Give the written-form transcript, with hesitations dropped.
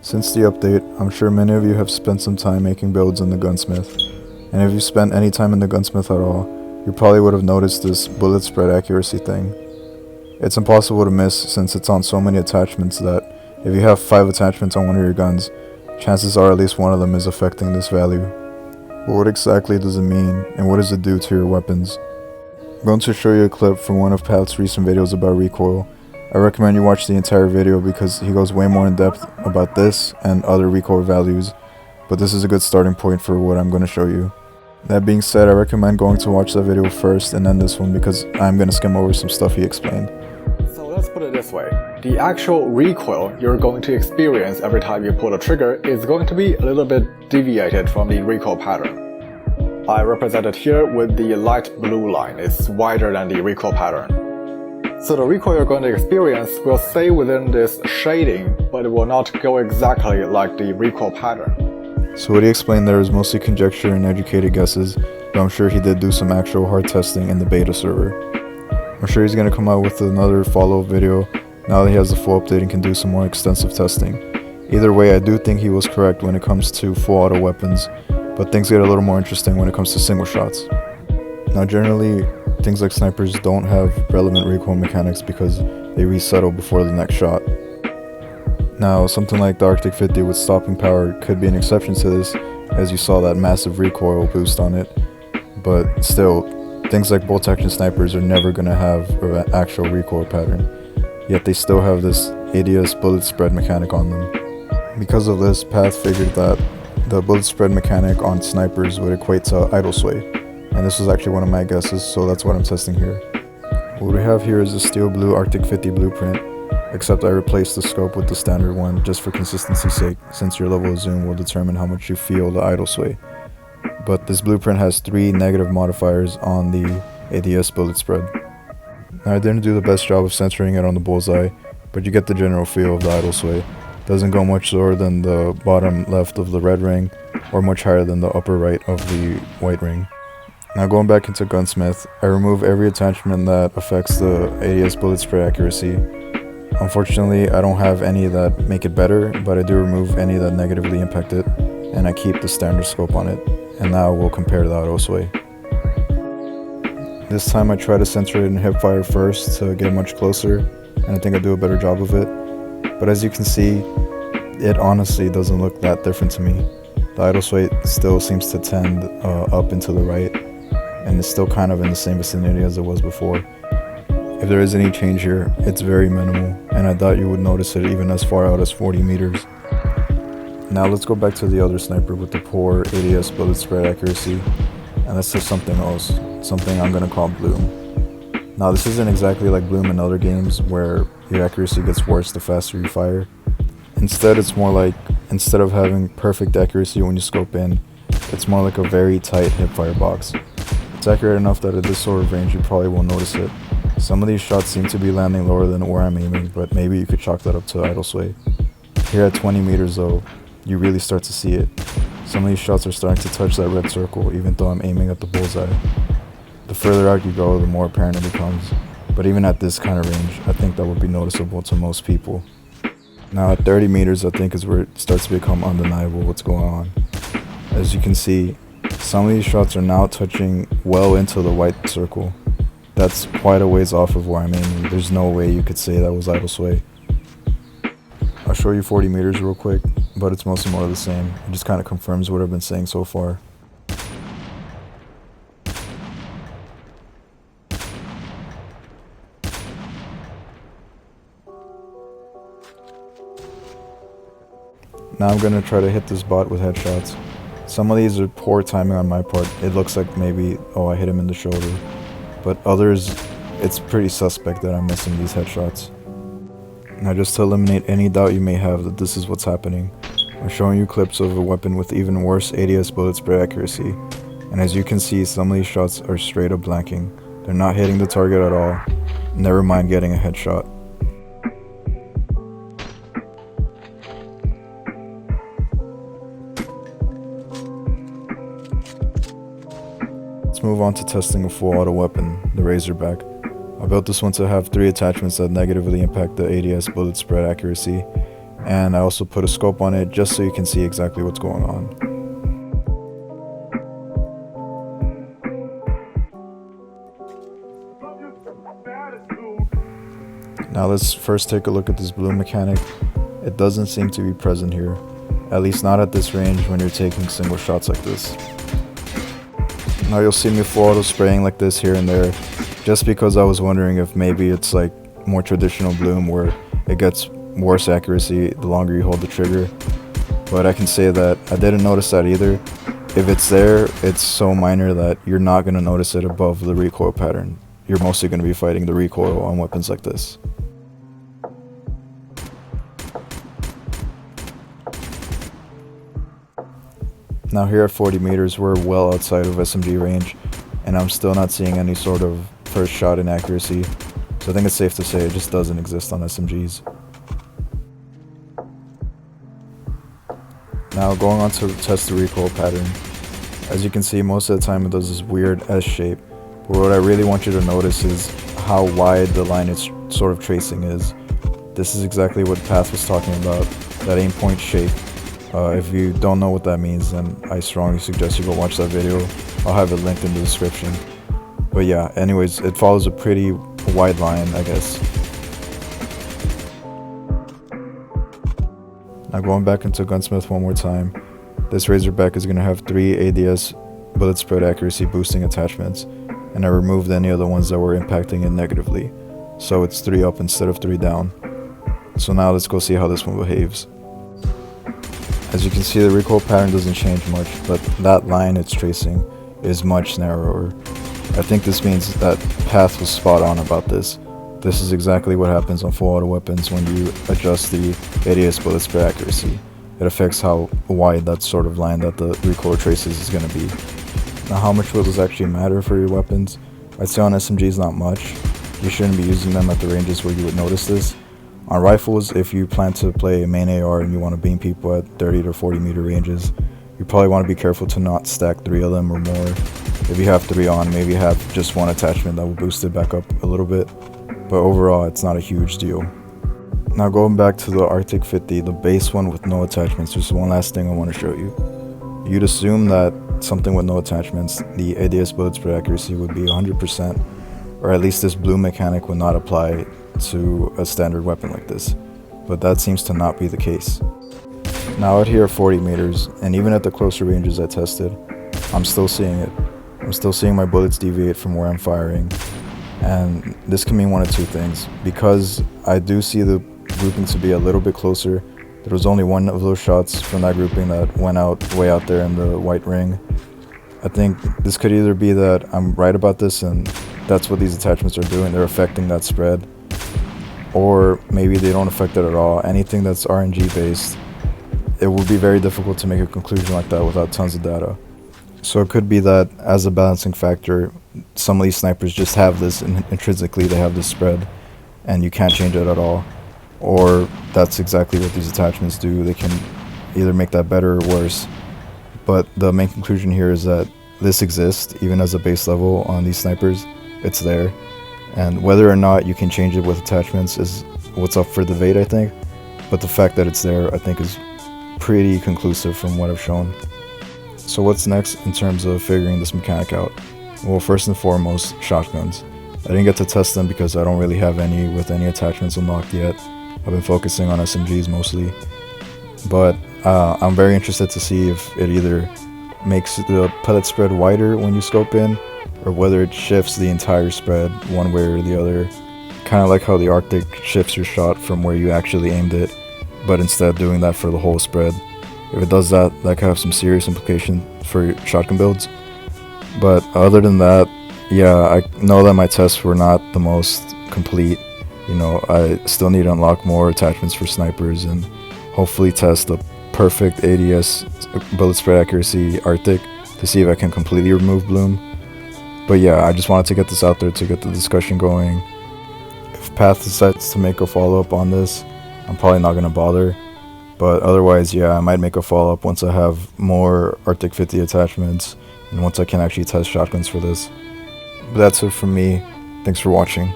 Since the update, I'm sure many of you have spent some time making builds in the Gunsmith, and if you spent any time in the Gunsmith at all, you probably would have noticed this bullet spread accuracy thing. It's impossible to miss since it's on so many attachments that if you have 5 attachments on one of your guns, chances are at least one of them is affecting this value. But what exactly does it mean, and what does it do to your weapons? I'm going to show you a clip from one of Pat's recent videos about recoil. I recommend you watch the entire video because he goes way more in depth about this and other recoil values, but this is a good starting point for what I'm going to show you. That being said, I recommend going to watch that video first and then this one because I'm going to skim over some stuff he explained. So let's put it this way, the actual recoil you're going to experience every time you pull the trigger is going to be a little bit deviated from the recoil pattern. I represent it here with the light blue line. It's wider than the recoil pattern. So the recoil you're going to experience will stay within this shading, but it will not go exactly like the recoil pattern. So what he explained there is mostly conjecture and educated guesses, but I'm sure he did do some actual hard testing in the beta server. I'm sure he's going to come out with another follow-up video now that he has the full update and can do some more extensive testing. Either way, I do think he was correct when it comes to full auto weapons, but things get a little more interesting when it comes to single shots. Now generally, things like snipers don't have relevant recoil mechanics because they resettle before the next shot. Now, something like the Arctic 50 with stopping power could be an exception to this, as you saw that massive recoil boost on it, but still, things like bolt action snipers are never going to have an actual recoil pattern, yet they still have this ADS bullet spread mechanic on them. Because of this, Path figured that the bullet spread mechanic on snipers would equate to idle sway, and this was actually one of my guesses, so that's what I'm testing here. What we have here is a steel blue Arctic 50 blueprint, except I replaced the scope with the standard one just for consistency's sake, since your level of zoom will determine how much you feel the idle sway. But this blueprint has 3 negative modifiers on the ADS bullet spread. Now I didn't do the best job of centering it on the bullseye, but you get the general feel of the idle sway. Doesn't go much lower than the bottom left of the red ring, or much higher than the upper right of the white ring. Now going back into Gunsmith, I remove every attachment that affects the ADS bullet spread accuracy. Unfortunately, I don't have any that make it better, but I do remove any that negatively impact it, and I keep the standard scope on it, and now we'll compare the auto sway. This time I try to center it in hipfire first to get much closer, and I think I do a better job of it, but as you can see, it honestly doesn't look that different to me. The idle sway still seems to tend up and to the right, and it's still kind of in the same vicinity as it was before. If there is any change here, it's very minimal, and I thought you would notice it even as far out as 40 meters. Now let's go back to the other sniper with the poor ADS bullet spread accuracy, and let's test something else, something I'm going to call Bloom. Now this isn't exactly like Bloom in other games where your accuracy gets worse the faster you fire. Instead, it's more like, instead of having perfect accuracy when you scope in, it's more like a very tight hipfire box. It's accurate enough that at this sort of range you probably won't notice it. Some of these shots seem to be landing lower than where I'm aiming, but maybe you could chalk that up to idle sway. Here at 20 meters though, you really start to see it. Some of these shots are starting to touch that red circle even though I'm aiming at the bullseye. The further out you go, the more apparent it becomes, but even at this kind of range, I think that would be noticeable to most people. Now at 30 meters I think is where it starts to become undeniable what's going on. As you can see, some of these shots are now touching well into the white circle. That's quite a ways off of where I'm aiming. There's no way you could say that was idle sway. I'll show you 40 meters real quick, but it's mostly more of the same. It just kind of confirms what I've been saying so far. Now I'm going to try to hit this bot with headshots. Some of these are poor timing on my part. It looks like maybe, oh, I hit him in the shoulder. But others, it's pretty suspect that I'm missing these headshots. Now just to eliminate any doubt you may have that this is what's happening, I'm showing you clips of a weapon with even worse ADS bullet spread accuracy. And as you can see, some of these shots are straight up blanking. They're not hitting the target at all, never mind getting a headshot. Let's move on to testing a full auto weapon, the Razorback. I built this one to have 3 attachments that negatively impact the ADS bullet spread accuracy, and I also put a scope on it just so you can see exactly what's going on. Now let's first take a look at this bloom mechanic. It doesn't seem to be present here, at least not at this range when you're taking single shots like this. Now you'll see me full auto spraying like this here and there, just because I was wondering if maybe it's like more traditional bloom where it gets worse accuracy the longer you hold the trigger. But I can say that I didn't notice that either. If it's there, it's so minor that you're not going to notice it above the recoil pattern. You're mostly going to be fighting the recoil on weapons like this. Now here at 40 meters, we're well outside of SMG range, and I'm still not seeing any sort of first shot inaccuracy, so I think it's safe to say it just doesn't exist on SMGs. Now going on to test the recoil pattern. As you can see, most of the time it does this weird S shape, but what I really want you to notice is how wide the line it's sort of tracing is. This is exactly what Path was talking about, that aim point shape. If you don't know what that means, then I strongly suggest you go watch that video. I'll have it linked in the description. But yeah, anyways, it follows a pretty wide line, I guess. Now going back into Gunsmith one more time, this Razorback is going to have 3 ADS bullet spread accuracy boosting attachments, and I removed any of the ones that were impacting it negatively. So it's 3 up instead of 3 down. So now let's go see how this one behaves. As you can see, the recoil pattern doesn't change much, but that line it's tracing is much narrower. I think this means that Path was spot on about this. This is exactly what happens on full auto weapons when you adjust the ADS bullet spread accuracy. It affects how wide that sort of line that the recoil traces is going to be. Now how much will this actually matter for your weapons? I'd say on SMGs not much. You shouldn't be using them at the ranges where you would notice this. On rifles, if you plan to play a main AR and you want to beam people at 30 to 40 meter ranges, you probably want to be careful to not stack 3 of them or more. If you have 3 on, maybe have just 1 attachment that will boost it back up a little bit, but overall it's not a huge deal. Now going back to the Arctic 50, the base one with no attachments, there's one last thing I want to show you. You'd assume that something with no attachments, the ADS bullet spread accuracy would be 100%, or at least this bloom mechanic would not apply to a standard weapon like this, but that seems to not be the case. Now out here at 40 meters, and even at the closer ranges I tested, I'm still seeing it. I'm still seeing my bullets deviate from where I'm firing, and this can mean one of 2 things. Because I do see the grouping to be a little bit closer, there was only one of those shots from that grouping that went out way out there in the white ring. I think this could either be that I'm right about this and that's what these attachments are doing, they're affecting that spread, or maybe they don't affect it at all. Anything that's RNG based, it would be very difficult to make a conclusion like that without tons of data. So it could be that as a balancing factor, some of these snipers just have this intrinsically, they have this spread and you can't change it at all, or that's exactly what these attachments do. They can either make that better or worse, but the main conclusion here is that this exists even as a base level on these snipers. It's there, and whether or not you can change it with attachments is what's up for debate, I think, but the fact that it's there I think is pretty conclusive from what I've shown. So what's next in terms of figuring this mechanic out? Well, first and foremost, shotguns. I didn't get to test them because I don't really have any with any attachments unlocked yet. I've been focusing on SMGs mostly, but I'm very interested to see if it either makes the pellet spread wider when you scope in, or whether it shifts the entire spread one way or the other. Kind of like how the Arctic shifts your shot from where you actually aimed it, but instead of doing that for the whole spread. If it does that, that could have some serious implications for shotgun builds. But other than that, yeah, I know that my tests were not the most complete. You know, I still need to unlock more attachments for snipers and hopefully test the perfect ADS bullet spread accuracy Arctic to see if I can completely remove bloom. But yeah, I just wanted to get this out there to get the discussion going. If Path decides to make a follow-up on this, I'm probably not going to bother. But otherwise, yeah, I might make a follow-up once I have more Arctic 50 attachments and once I can actually test shotguns for this. But that's it from me. Thanks for watching.